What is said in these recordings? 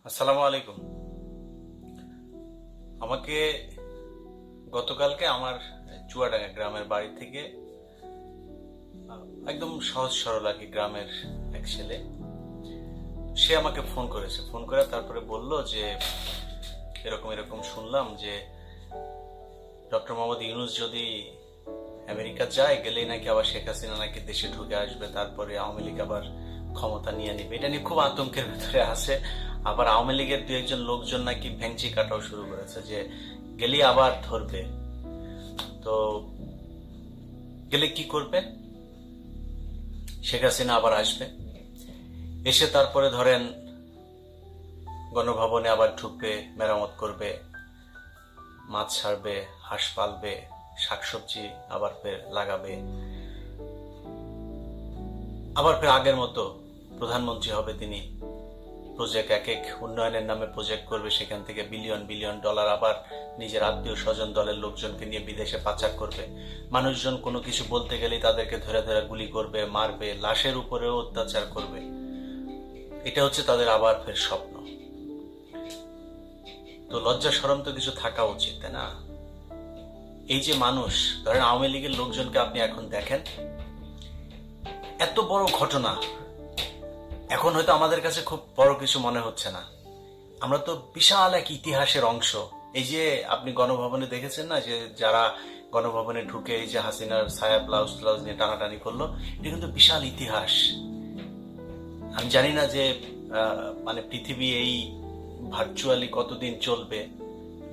আসসালামু আলাইকুম। আমাকে গতকালকে আমার চুয়াডাঙ্গা গ্রামের বাড়ি থেকে একদম সহজ সরল আর কি গ্রামের এক ছেলে, সে আমাকে ফোন করেছে। ফোন করে তারপরে বলল যে এরকম এরকম শুনলাম যে ডক্টর মোহাম্মদ ইউনূস যদি আমেরিকা যায়, গেলেই নাকি আবার শেখ হাসিনা নাকি দেশে ঢুকে আসবে, তারপরে আওয়ামী লীগ আবার ক্ষমতা নিয়ে নিবে। এটা নিয়ে খুব আতঙ্কের ভেতরে আছে। আবার আওয়ামী লীগের দু একজন লোকজন নাকি ভেংচি কাটাও শুরু করেছে যে গেলেই আবার ধরবে। তো গেলে কি করবে? শেখ হাসিনা আবার আসবে, এসে তারপরে ধরেন গণভবনে আবার ঢুকবে, মেরামত করবে, মাছ ছাড়বে, হাঁস পালবে, শাকসবজি আবার ফের লাগাবে, আবার ফের আগের মতো প্রধানমন্ত্রী হবে তিনি। প্রজেক্ট এক এক উন্নয়নের নামে প্রজেক্ট করবে, সেখান থেকে বিলিয়ন বিলিয়ন ডলার আবার নিজের আত্মীয় স্বজন দলের লোকজনকে নিয়ে বিদেশে পাচার করবে। মানুষজন কোনো কিছু বলতে গেলেই তাদেরকে ধরে ধরে গুলি করবে, মারবে, লাশের উপরেও অত্যাচার করবে। এটা হচ্ছে তাদের আবার ফের স্বপ্ন। তো লজ্জা শরম তো কিছু থাকা উচিত, তাই না? এই যে মানুষ, ধরেন আওয়ামী লীগের লোকজনকে আপনি এখন দেখেন, এত বড় ঘটনা এখন হয়তো আমাদের কাছে খুব বড় কিছু মনে হচ্ছে না। আমরা তো বিশাল এক ইতিহাসের অংশ। এই যে আপনি গণভবনে দেখেছেন না, যে যারা গণভবনে ঢুকে এই যে হাসিনার ছায়া ব্লাউজ ব্লাউজ নিয়ে টানাটানি করলো, এটা কিন্তু বিশাল ইতিহাস। আমি জানি না যে মানে পৃথিবী এই ভার্চুয়ালি কতদিন চলবে,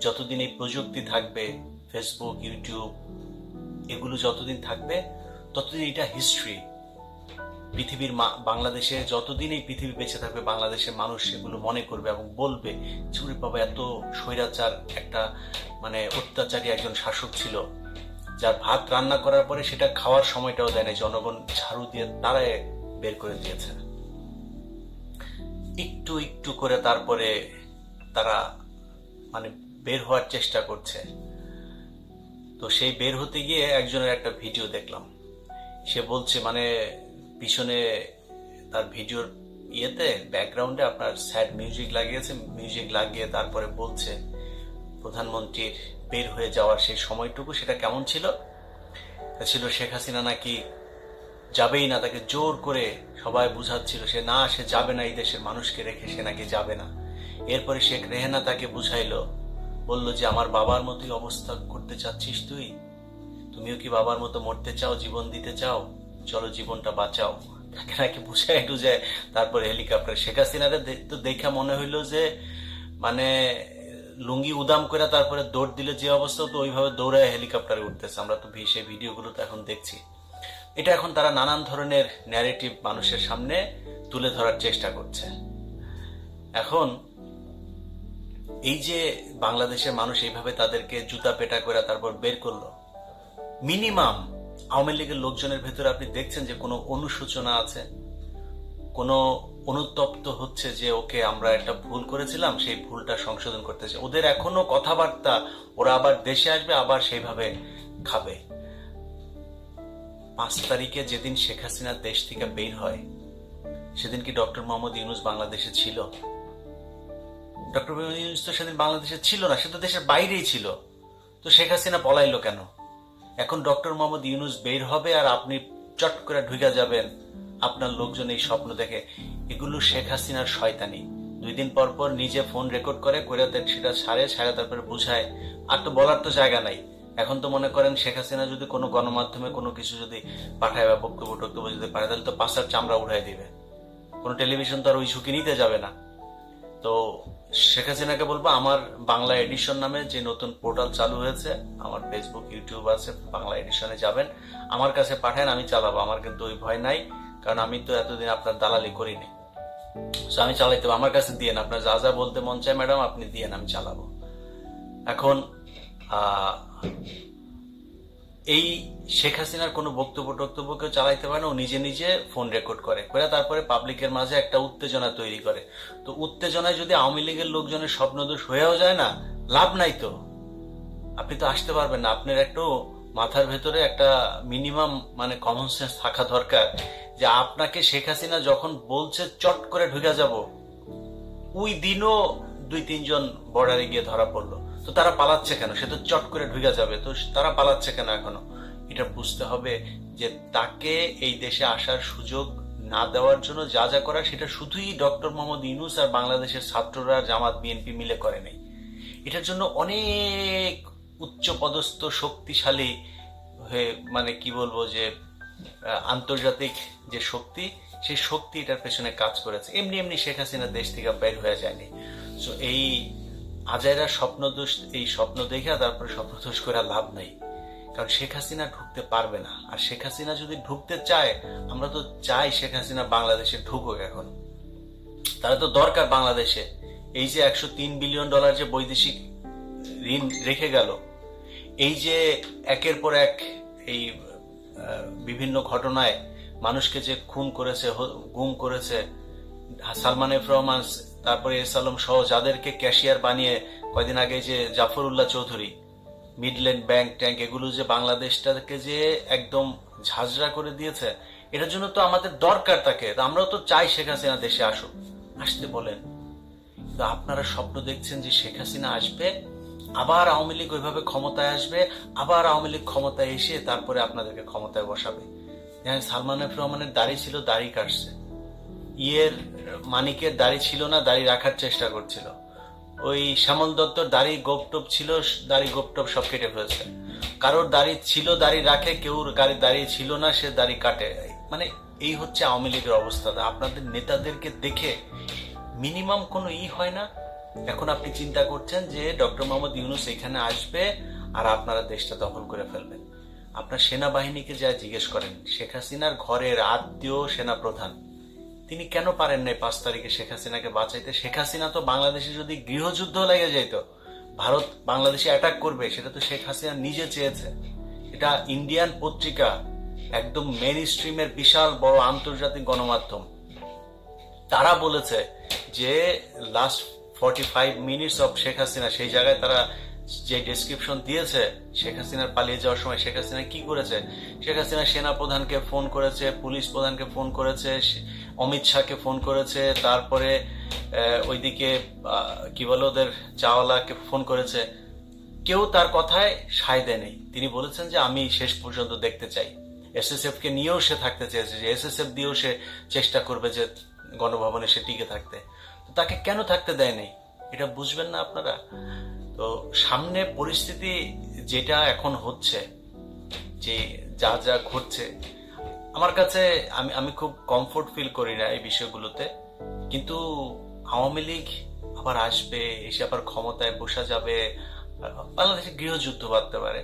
যতদিন এই প্রযুক্তি থাকবে, ফেসবুক, ইউটিউব, এগুলো যতদিন থাকবে ততদিন এটা হিস্ট্রি। পৃথিবীর বাংলাদেশে যতদিন এই পৃথিবী বেঁচে থাকবে, বাংলাদেশের মানুষ সেগুলো মনে করবে এবং বলবে, চুরি বাবা এত স্বৈরাচার একটা মানে অত্যাচারী একজন শাসক ছিল, যার ভাত রান্না করার পরে সেটা খাওয়ার সময়টাও দেয় না, জনগণ ঝাড়ু দিয়ে তারাই বের করে দিয়েছে। একটু একটু করে তারপরে তারা মানে বের হওয়ার চেষ্টা করছে। তো সেই বের হতে গিয়ে একজনের একটা ভিডিও দেখলাম। সে বলছে মানে পিছনে তার ভিডিওর ইয়েতে ব্যাকগ্রাউন্ডে আপনার স্যাড মিউজিক লাগিয়েছে, মিউজিক লাগিয়ে তারপরে বলছে প্রধানমন্ত্রীর বের হয়ে যাওয়ার সেই সময়টুকু সেটা কেমন ছিল। ছিল শেখ হাসিনা নাকি যাবেই না, তাকে জোর করে সবাই বুঝাচ্ছিল সে যাবে না, এই দেশের মানুষকে রেখে সে নাকি যাবে না। এরপরে শেখ রেহেনা তাকে বুঝাইলো, বলল যে আমার বাবার মতোই অবস্থা করতে চাচ্ছিস তুই, তুমিও কি বাবার মতো মরতে চাও, জীবন দিতে চাও, চলো জীবনটা বাঁচাও। তাকে নাকি বুঝাই টুঝায় তারপরে হেলিকপ্টার। শেখ হাসিনারে তো দেখা মনে হইলো যে মানে লুঙ্গি উদাম করে তারপরে দৌড় দিলে যে অবস্থা, তো ওইভাবে দৌড়ায় হেলিকপ্টারে উঠতেছে। আমরা তো সেই ভিডিওগুলো তো এখন দেখছি। এটা এখন তারা নানান ধরনের ন্যারেটিভ মানুষের সামনে তুলে ধরার চেষ্টা করছে। এখন এই যে বাংলাদেশের মানুষ এইভাবে তাদেরকে জুতা পেটা করে তারপর বের করলো, মিনিমাম আওয়ামী লীগের লোকজনের ভেতরে আপনি দেখছেন যে কোনো অনুশোচনা আছে, কোনো অনুতপ্ত হচ্ছে যে ওকে আমরা একটা ভুল করেছিলাম, সেই ভুলটা সংশোধন করতেছে। ওদের এখনো কথাবার্তা, ওরা আবার দেশে আসবে, আবার সেইভাবে খাবে। 5 তারিখে যেদিন শেখ হাসিনা দেশ থেকে বের হয়, সেদিন কি ডক্টর মোহাম্মদ ইউনূস বাংলাদেশে ছিল? ডক্টর মোহাম্মদ ইউনূস তো সেদিন বাংলাদেশে ছিল না, সে তো দেশের বাইরেই ছিল। তো শেখ হাসিনা পলাইলো কেন? এখন ডক্টর মোহাম্মদ ইউনূস বের হবে আর আপনি চট করে ঢুকে যাবেন, আপনার লোকজন এই স্বপ্ন দেখে। এগুলো শেখ হাসিনার শয়তানি। 2 দিন পর পর নিজে ফোন রেকর্ড করে সেটা ছাড়ে তারপরে বুঝায়। আর তো বলার তো জায়গা নাই। এখন তো মনে করেন শেখ হাসিনা যদি কোনো গণমাধ্যমে কোনো কিছু যদি পাঠায় বা বক্তব্য টক্তব্য যদি পাঠায়, তাহলে তো পাশার চামড়া উঠাই দিবে। কোনো টেলিভিশন তো আর ওই ঝুঁকি নিতে যাবে না। তো শেখ হাসিনাকে বলবো, আমার বাংলা এডিশন নামে যে নতুন পোর্টাল চালু হয়েছে, আমার ফেসবুক, ইউটিউব আছে, বাংলা এডিশনে যাবেন, আমার কাছে পাঠান, আমি চালাবো। আমার কিন্তু ওই ভয় নাই, কারণ আমি তো এতদিন আপনার দালালি করিনি। আমি চালাইতে, আমার কাছে দিয়েন, আপনার যা যা বলতে মন চায় ম্যাডাম আপনি দিয়েন, আমি চালাবো। এখন এই শেখ হাসিনার কোনো বক্তব্য টক্তব্য কেউ চালাইতে পারে না, ও নিজে নিজে ফোন রেকর্ড করে তারপরে পাবলিকের মাঝে একটা উত্তেজনা তৈরি করে। তো উত্তেজনায় যদি আওয়ামী লীগের লোকজনের স্বপ্নদোষ হয়েও যায় না, লাভ নাই তো। আপনি তো আসতে পারবেন না। আপনার একটু মাথার ভেতরে একটা মিনিমাম মানে কমন সেন্স থাকা দরকার, যে আপনাকে শেখ হাসিনা যখন বলছে চট করে ঢুকে যাব, ওই দিনও 2-3 জন বর্ডারে গিয়ে ধরা পড়লো। তো তারা পালাচ্ছে কেন? সে তো চট করে ঢুকে যাবে, তো তারা পালাচ্ছে কেন এখনো? এটা বুঝতে হবে যে তাকে এই দেশে আসার সুযোগ না দেওয়ার জন্য যা যা করা, সেটা শুধুই ডক্টর মোহাম্মদ ইউনূস আর বাংলাদেশের ছাত্ররা, জামাত, বিএনপি মিলে করে নাই। এটার জন্য অনেক উচ্চ পদস্থ শক্তিশালী হয়ে, মানে কি বলবো, যে আন্তর্জাতিক যে শক্তি, সেই শক্তি এটার পেছনে কাজ করেছে। এমনি এমনি শেখ হাসিনা দেশ থেকে বের হয়ে যায়নি। সো এই আজাইরা স্বপ্নদোষ, এই স্বপ্ন দেখে তারপরে স্বপ্নদোষ করে লাভ নাই। কারণ শেখ হাসিনা ঢুকতে পারবে না। আর শেখ হাসিনা যদি ঢুকতে চায়, আমরা তো চাই শেখ হাসিনা বাংলাদেশে ঢুকুক। এখন তারা তো দরকার বাংলাদেশে। এই যে $103 বিলিয়ন যে বৈদেশিক ঋণ রেখে গেল, এই যে একের পর এক এই বিভিন্ন ঘটনায় মানুষকে যে খুন করেছে, গুম করেছে, সালমান এফ রহমান, তারপরে এস আলম সহ যাদেরকে ক্যাশিয়ার বানিয়ে কয়দিন আগে যে Zafrullah Chowdhury, Midland bank tank, এগুলো যে বাংলাদেশটাকে যে একদম ঝাঁঝরা করে দিয়েছে, এটার জন্য তো আমাদের দরকার তাকে। আমরাও তো চাই শেখ হাসিনা দেশে আসুক, আসতে বলেন। কিন্তু আপনারা স্বপ্ন দেখছেন যে শেখ হাসিনা আসবে, আবার আওয়ামী লীগ ওইভাবে ক্ষমতায় আসবে, আবার আওয়ামী লীগ ক্ষমতায় এসে তারপরে আপনাদেরকে ক্ষমতায় বসাবে। সালমান এফ রহমানের দাড়ি ছিল, দাড়ি কাটছে। মানিকের দাড়ি ছিল না, দাড়ি রাখার চেষ্টা করছিল। ওই শ্যামল দত্তর দাড়ি গোপটোপ ছিল, দাড়ি গোপটোপ সব কেটে ফেলেছে। কারোর দাড়ি ছিল, দাড়ি রাখে, কেউ দাড়ি ছিল না, সে দাড়ি কাটে। মানে এই হচ্ছে আওয়ামী লীগের অবস্থা। আপনাদের নেতাদেরকে দেখে মিনিমাম কোনো হয় না। এখন আপনি চিন্তা করছেন যে ডক্টর মোহাম্মদ ইউনূস এখানে আসবে আর আপনারা দেশটা দখল করে ফেলবেন। আপনার সেনাবাহিনীকে যা জিজ্ঞেস করেন, শেখ হাসিনার ঘরের আত্মীয় সেনা প্রধান, তিনি কেন পারেন নাই 5 তারিখে শেখ হাসিনাকে বাঁচাইতে? শেখ হাসিনা তো বাংলাদেশে যদি গৃহযুদ্ধ লেগে যেত, ভারত বাংলাদেশে অ্যাটাক করবে, সেটা তো শেখ হাসিনা নিজে চেয়েছে। এটা ইন্ডিয়ান পত্রিকা, একদম মেইন স্ট্রিমের বিশাল বড় আন্তর্জাতিক গণমাধ্যম, তারা বলেছে যে last 45 minutes of Sheikh Hasina, সেই জায়গায় তারা যে ডেসক্রিপশন দিয়েছে শেখ হাসিনার পালিয়ে যাওয়ার সময় শেখ হাসিনা কি করেছে। শেখ হাসিনা সেনা প্রধানকে ফোন করেছে, পুলিশ প্রধানকে ফোন করেছে, অমিত শাহকে ফোন করেছে, তারপরে ওইদিকে কি বলে ওদের চাওয়ালাকে ফোন করেছে। কেউ তার কথায় সায় দেয়নি। তিনি বলেছেন যে আমি শেষ পর্যন্ত দেখতে চাই। এসএসএফ কে নিয়েও সে থাকতে চেয়েছে, যে এসএসএফ দিয়েও সে চেষ্টা করবে যে গণভবনে সে টিকে থাকতে। তো তাকে কেন থাকতে দেয়নি, এটা বুঝবেন না আপনারা? তো সামনে পরিস্থিতি যেটা এখন হচ্ছে, যে যা যা ঘটছে, আমার কাছে আমি খুব কমফোর্ট ফিল করি না এই বিষয়গুলোতে। কিন্তু আওয়ামী লীগ আবার আসবে, এসে আবার ক্ষমতায় বসা যাবে, বাংলাদেশে গৃহযুদ্ধ বাঁধতে পারে।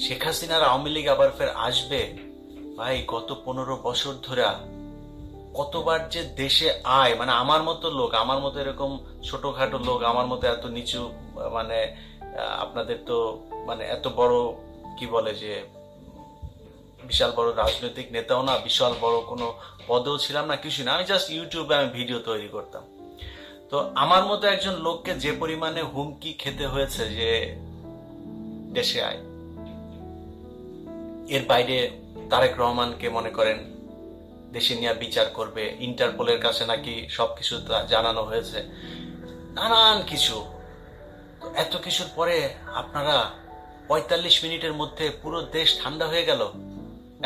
শেখ হাসিনার আওয়ামী লীগ আবার ফের আসবে। ভাই, গত 15 বছর ধরে কতবার যে দেশে আয়, মানে আমার মতো লোক, আমার মতো এরকম ছোটখাটো লোক, আমার মতো এত নিচু, মানে আপনাদের তো মানে এত বড় কি বলে যে বিশাল বড় রাজনৈতিক নেতাও না, বিশাল বড় কোনো পদেও ছিলাম না, কিছু না। আমি জাস্ট ইউটিউবে আমি ভিডিও তৈরি করতাম। তো আমার মতো একজন লোককে যে পরিমাণে হুমকি খেতে হয়েছে যে দেশে আয়, এর বাইরে তারেক রহমানকে মনে করেন দেশে নিয়ে বিচার করবে, ইন্টারপোলের কাছে নাকি সবকিছু জানানো হয়েছে, নানান কিছু। তো এত কিছুর পরে আপনারা 45 মিনিটের মধ্যে পুরো দেশ ঠান্ডা হয়ে গেল।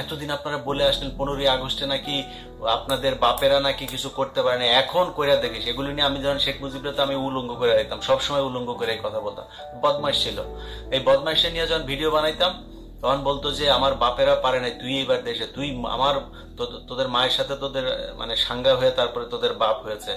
এতদিন আপনারা বলে আসলেন 15ই আগস্টে নাকি আপনাদের বাপেরা নাকি কিছু করতে পারে না, এখন কইরা দেখিস। এগুলো নিয়ে আমি যখন শেখ মুজিবরা, তো আমি উলঙ্গ করে দিতাম, সবসময় উলঙ্গ করে এই কথা বলতাম। বদমাইশ ছিল। এই বদমাইশে নিয়ে যখন ভিডিও বানাইতাম, তখন বলতো যে আমার বাপেরা পারে নাই, তুই এবার দেশে, তুই আমার তোদের মায়ের সাথে তোদের মানে সাঙ্গা হয়ে তারপরে তোদের বাপ হয়েছে।